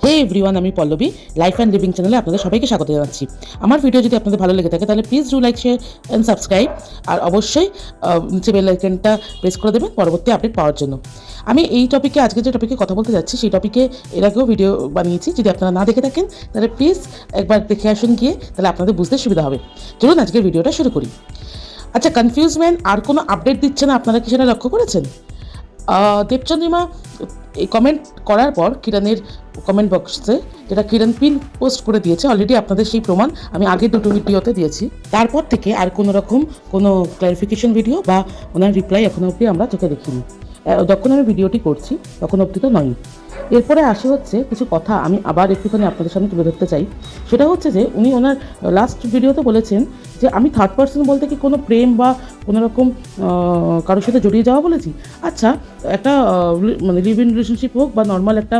হে everyone, আমি Pallavi life and living চ্যানেলে আপনাদের সবাইকে স্বাগত জানাচ্ছি। আমার ভিডিও যদি আপনাদের ভালো লেগে থাকে তাহলে please do like, share and subscribe, আর অবশ্যই নিচে বেল আইকনটা প্রেস করে দেবেন পরবর্তী আপডেট পাওয়ার জন্য। আমি এই টপিকে আজকে যে টপিকে কথা বলতে যাচ্ছি সেই টপিকে এর আগেও ভিডিও বানিয়েছি। যদি আপনারা না দেখে থাকেন তাহলে প্লিজ একবার দেখে আসুন গিয়ে, তাহলে আপনাদের বুঝতে সুবিধা হবে। চলুন আজকের ভিডিওটা শুরু করি। আচ্ছা, কনফিউজমেন্ট আর কোনো আপডেট দিচ্ছে না, আপনারা কি সেটা লক্ষ্য করেছেন? দেবচন্দ্রিমা এই কমেন্ট করার পর কিরণের কমেন্ট বক্সে, যেটা কিরণ পিন পোস্ট করে দিয়েছে, অলরেডি আপনাদের সেই প্রমাণ আমি আগের দুটো ভিডিওতে দিয়েছি। তারপর থেকে আর কোনো রকম কোনো ক্লারিফিকেশন ভিডিও বা ওনার রিপ্লাই এখনো অবধি আমরা চোখে দেখিনি। যখন আমি ভিডিওটি করছি তখন অবধি তো নয়। এরপরে আসে হচ্ছে কিছু কথা আমি আবার একটুখানি আপনাদের সামনে তুলে ধরতে চাই। সেটা হচ্ছে যে উনি ওনার লাস্ট ভিডিওতে বলেছেন যে আমি থার্ড পার্সন বলতে কি কোনো প্রেম বা কোনো রকম কারোর সাথে জড়িয়ে যাওয়া বলেছি? আচ্ছা, একটা মানে লিভ ইন রিলেশনশিপ হোক বা নর্মাল একটা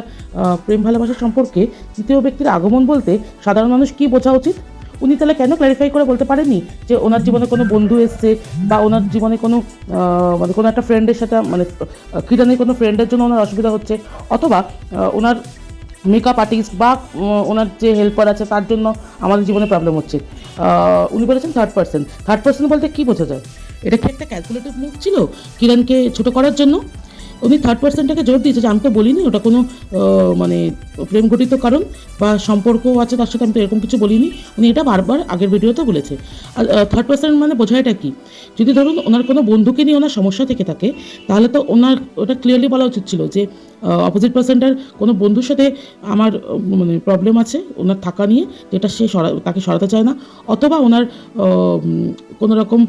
প্রেম ভালোবাসার সম্পর্কে তৃতীয় ব্যক্তির আগমন বলতে সাধারণ মানুষ কী বোঝা উচিত? উনি তাহলে কেন ক্ল্যারিফাই করে বলতে পারেননি যে ওনার জীবনে কোনো বন্ধু এসছে বা ওনার জীবনে কোনো মানে কোনো একটা ফ্রেন্ডের সাথে, মানে কিরণের কোনো ফ্রেন্ডের জন্য ওনার অসুবিধা হচ্ছে, অথবা ওনার মেকআপ আর্টিস্ট বা ওনার যে হেল্পার আছে তার জন্য আমাদের জীবনে প্রবলেম হচ্ছে? উনি বলেছেন থার্ড পার্সন বলতে কী বোঝা যায়? এটা কি একটা ক্যালকুলেটিভ মুভ ছিল কিরণকে ছোটো করার জন্য? উনি থার্ড পার্সনটাকে জোর দিয়েছে যে আমি তো বলিনি ওটা কোনো মানে প্রেম ঘটিত কারণ বা সম্পর্ক আছে তার সাথে, আমি তো এরকম কিছু বলিনি। উনি এটা বারবার আগের ভিডিওতে বলেছে। আর থার্ড পার্সন মানে বোঝায়টা কি? যদি ধরুন ওনার কোনো বন্ধুকে নিয়ে ওনার সমস্যা থেকে থাকে, তাহলে তো ওনার ওটা ক্লিয়ারলি বলা উচিত ছিল যে অপোজিট পার্সনটার কোনো বন্ধুর সাথে আমার মানে প্রবলেম আছে ওনার থাকা নিয়ে, যেটা সে তাকে সরাতে চায় না, অথবা ওনার কোনো রকম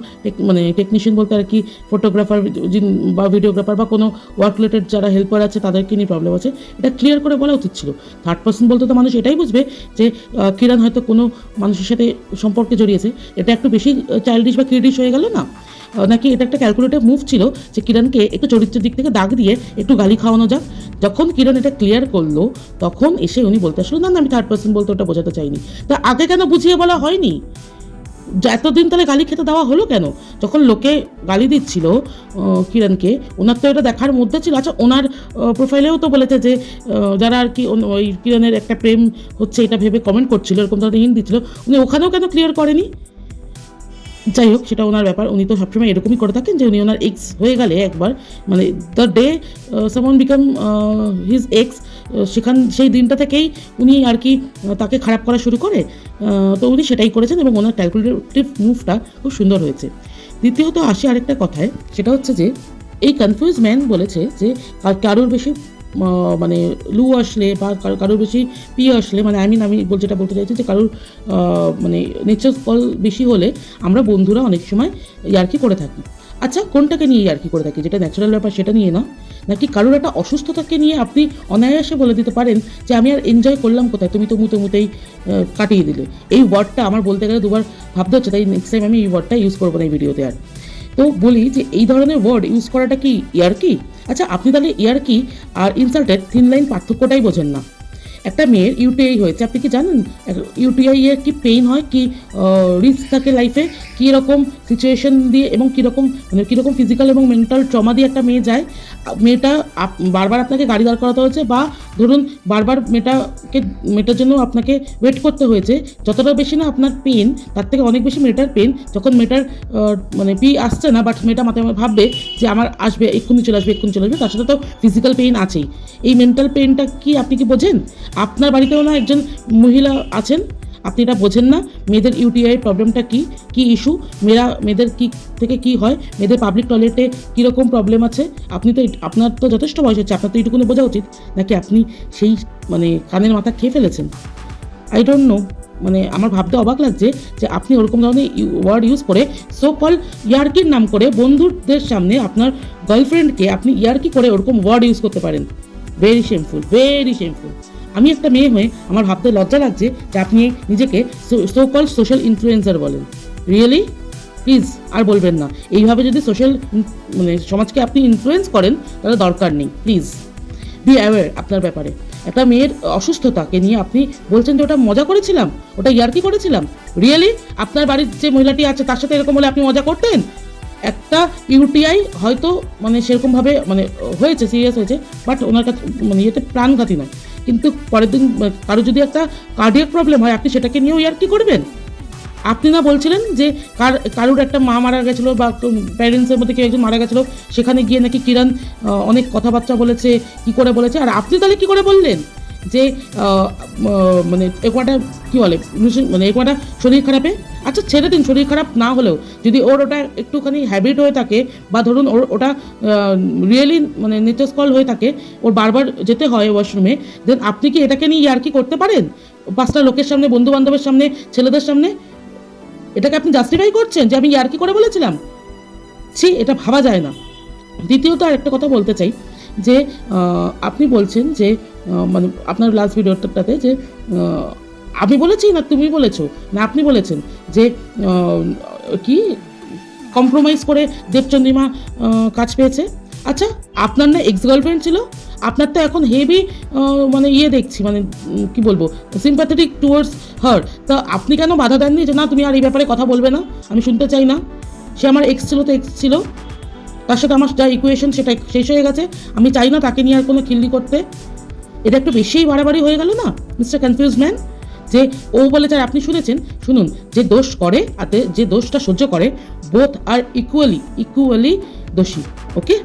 মানে টেকনিশিয়ান বলতে আর কি, ফটোগ্রাফার বা ভিডিওগ্রাফার বা কোনো ওয়ার্ক রিলেটেড যারা হেল্পার আছে তাদেরকে নিয়ে প্রবলেম আছে। এটা ক্লিয়ার করে বলা উচিত ছিল। থার্ড পার্সন বলতে তো মানুষ এটাই বুঝবে যে কিরণ হয়তো কোনো মানুষের সাথে সম্পর্কে জড়িয়েছে। এটা একটু বেশি চাইল্ডিশ বা কিডিশ হয়ে গেল না? নাকি এটা একটা ক্যালকুলেটিভ মুভ ছিল যে কিরণকে একটু চরিত্রের দিক থেকে দাগ দিয়ে একটু গালি খাওয়ানো যাক? যখন কিরণ এটা ক্লিয়ার করলো তখন এসে উনি বলতে আসলো না আমি থার্ড পার্সন বলতে ওটা বোঝাতে চাইনি। তা আগে কেন বুঝিয়ে বলা হয়নি? এতদিন তাহলে গালি খেতে দেওয়া হলো কেন? যখন লোকে গালি দিচ্ছিল কিরণকে, ওনার তো এটা দেখার মধ্যে ছিল। আচ্ছা, ওনার প্রোফাইলেও তো বলেছে যে যারা আর কি ওই কিরণের একটা প্রেম হচ্ছে এটা ভেবে কমেন্ট করছিল, এরকম ধরনের হিন্ট দিচ্ছিল, উনি ওখানেও কেন ক্লিয়ার করেনি? যাই হোক, সেটা ওনার ব্যাপার। উনি তো সবসময় এরকমই করে থাকেন যে উনি ওনার এক্স হয়ে গেলে একবার, মানে the day someone become his x, সেই দিনটা থেকেই উনি আর কি তাকে খারাপ করা শুরু করে। তো উনি সেটাই করেছেন এবং ওনার ক্যালকুলেটিভ মুভটা খুব সুন্দর হয়েছে। দ্বিতীয়ত আসে আরেকটা কথায়, সেটা হচ্ছে যে এই কনফিউজ ম্যান বলেছে যে কারোর বেশি মানে লু আসলে বা কারোর বেশি পি আসলে, মানে আমি যেটা বলতে চাইছি যে কারোর মানে নেচার কল বেশি হলে আমরা বন্ধুরা অনেক সময় ইয়ার্কি করে থাকি। আচ্ছা, কোনটাকে নিয়ে ইয়ার্কি করে থাকি? যেটা ন্যাচারাল ব্যাপার সেটা নিয়ে না, নাকি কারোর একটা অসুস্থতাকে নিয়ে আপনি অনায়াসে বলে দিতে পারেন যে আমি আর এনজয় করলাম কোথায়, তুমি তো মুতেই কাটিয়ে দিলে? এই ওয়ার্ডটা আমার বলতে গেলে দুবার ভাবতে হচ্ছে, তাই নেক্সট টাইম আমি এই ওয়ার্ডটা ইউজ করবো না এই ভিডিওতে আর। তো বলি যে এই ধরনের ওয়ার্ড ইউজ করাটা কি ইয়ার্কি? আচ্ছা, আপনি তাহলে ইয়ার্কি আর ইনসাল্টের থিন লাইন পার্থক্যটাই বোঝেন না। একটা মেয়ের ইউটিআই হয়েছে, আপনি কি জানেন ইউটিআই এর কি পেইন হয়, কি রিস্ক থাকে লাইফে, কীরকম সিচুয়েশন দিয়ে এবং কীরকম মানে কীরকম ফিজিক্যাল এবং মেন্টাল ট্রমা দিয়ে একটা মেয়ে যায়? মেয়েটা বারবার আপনাকে গাড়ি দাঁড় করাতে হয়েছে, বা ধরুন বারবার মেয়েটার জন্য আপনাকে ওয়েট করতে হয়েছে। যতটা বেশি না আপনার পেন, তার থেকে অনেক বেশি মেয়েটার পেন যখন মেয়েটার মানে পি আসছে না, বাট মেয়েটা মাথায় ভাববে যে আমার আসবে, এক্ষুনি চলে আসবে। তার সাথে তো ফিজিক্যাল পেইন আছেই। এই মেন্টাল পেইনটা কি আপনি কি বোঝেন? আপনার বাড়িতেও না একজন মহিলা আছেন, আপনি এটা বোঝেন না? মেয়েদের ইউটিআই প্রবলেমটা কি ইস্যু, মেয়েদের কি থেকে কি হয়, মেয়েদের পাবলিক টয়লেটে কীরকম প্রবলেম আছে? আপনার তো যথেষ্ট বয়স হচ্ছে, আপনার তো এইটুকুনি বোঝা উচিত। নাকি আপনি সেই মানে কানের মাথা খেয়ে ফেলেছেন? আই ডোন্ট নো, মানে আমার ভাবতে অবাক লাগছে যে আপনি ওরকম ধরনের ওয়ার্ড ইউজ করে সো কল ইয়ার্কির নাম করে বন্ধুদের সামনে আপনার গার্লফ্রেন্ডকে আপনি ইয়ার্কি করে ওরকম ওয়ার্ড ইউজ করতে পারেন। Very shameful, very shameful. আমি একটা মেয়ে হয়ে আমার ভাবতে লজ্জা লাগছে যে আপনি নিজেকে সো কল সোশ্যাল ইনফ্লুয়েন্সার বলেন। রিয়েলি প্লিজ আর বলবেন না। এইভাবে যদি মানে সমাজকে আপনি ইনফ্লুয়েন্স করেন তাহলে দরকার নেই। প্লিজ বি অ্যাওয়্যার আপনার ব্যাপারে। একটা মেয়ের অসুস্থতাকে নিয়ে আপনি বলছেন যে ওটা মজা করেছিলাম, ওটা ইয়ার্কি করেছিলাম। রিয়েলি আপনার বাড়ির যে মহিলাটি আছে তার সাথে এরকম হলে আপনি মজা করতেন? একটা ইউটিআই হয়তো মানে সেরকমভাবে মানে হয়েছে, সিরিয়াস হয়েছে, বাট ওনার কাছে মানে ইয়েতে প্রাণঘাতী নয়। কিন্তু পরের দিন কারো যদি একটা কার্ডিয়াক প্রবলেম হয়, আপনি সেটাকে নিয়েও ইয়ার্কি করবেন? আপনি না বলছিলেন যে কারোর একটা মা মারা গেছিলো বা প্যারেন্টসের মধ্যে কেউ একজন মারা গেছিলো, সেখানে গিয়ে নাকি কিরণ অনেক কথাবার্তা বলেছে, কি করে বলেছে, আর আপনি তাহলে কি করে বললেন যে মানে একটা কী বলে, মানে একটা শরীর খারাপে? আচ্ছা ছেড়ে দিন, শরীর খারাপ না হলেও যদি ওর ওটা একটুখানি হ্যাবিট হয়ে থাকে, বা ধরুন ওটা রিয়েলি মানে নেচারস্কল হয়ে থাকে, ওর বারবার যেতে হয় ওয়াশরুমে, দেন আপনি কি এটাকে নিয়ে ইয়ার্কি করতে পারেন 5টা লোকের সামনে, বন্ধু বান্ধবের সামনে, ছেলেদের সামনে? এটাকে আপনি জাস্টিফাই করছেন যে আমি ইয়ার্কি করে বলেছিলাম? ছি, এটা ভাবা যায় না। দ্বিতীয়ত আর একটা কথা বলতে চাই যে আপনি বলছেন যে মানে আপনার লাস্ট ভিডিওটাতে যে আমি বলেছি না তুমি বলেছো, না আপনি বলেছেন যে কি কম্প্রোমাইজ করে দেবচন্দ্রিমা কাজ পেয়েছে। আচ্ছা, আপনার না এক্স গার্লফ্রেন্ড ছিল, আপনার তো এখন হেভি মানে দেখছি, মানে কি বলবো, সিম্প্যাথেটিক টুয়ার্ডস হার। তা আপনি কেন বাধা দেননি যে না তুমি আর এই ব্যাপারে কথা বলবে না, আমি শুনতে চাই না? সে আমার এক্স ছিল তো এক্স ছিল, তার সাথে আমার যা ইকুয়েশন সেটা শেষ হয়ে গেছে, আমি চাই না তাকে নিয়ে আর কোনো খিল্লি করতে। এটা একটু বেশিই বাড়াবাড়ি হয়ে গেল না মিস্টার কনফিউজ ম্যান? যে ও বলেছে, আর আপনি শুনেছেন, শুনুন, যে দোষ করে আর যে দোষটা সহ্য করে, বোথ আর ইকুয়ালি দোষী। ওকে,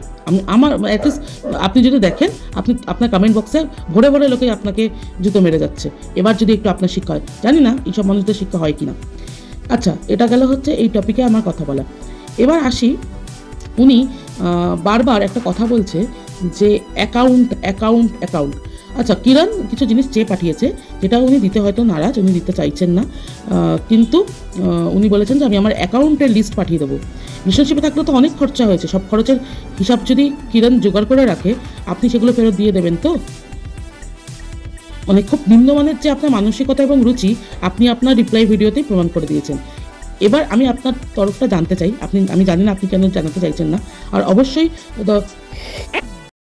আমার অ্যাটলিস্ট আপনি যদি দেখেন, আপনার কমেন্ট বক্সে ভরে ভরে লোকে আপনাকে জুতো মেরে যাচ্ছে। এবার যদি একটু আপনার শিক্ষা হয়, জানি না এইসব মানুষদের শিক্ষা হয় কি না। আচ্ছা, এটা গেল হচ্ছে এই টপিকে আমার কথা বলা। এবার আসি, উনি বারবার একটা কথা বলছে যে অ্যাকাউন্ট। আচ্ছা, কিরণ কিছু জিনিস চেয়ে পাঠিয়েছে, যেটা উনি দিতে হয়তো নারাজ, উনি দিতে চাইছেন না, কিন্তু উনি বলেছেন যে আমি আমার অ্যাকাউন্টের লিস্ট পাঠিয়ে দেবো। রিলেশনশিপে থাকলে তো অনেক খরচা হয়েছে, সব খরচের হিসাব যদি কিরণ জোগাড় করে রাখে, আপনি সেগুলো ফেরত দিয়ে দেবেন তো? মানে খুব নিম্নমানের যে আপনার মানসিকতা এবং রুচি, আপনি আপনার রিপ্লাই ভিডিওতেই প্রমাণ করে দিয়েছেন। এবার আমি আপনার তরফটা জানতে চাই, আমি জানি না আপনি কেন জানাতে চাইছেন না। আর অবশ্যই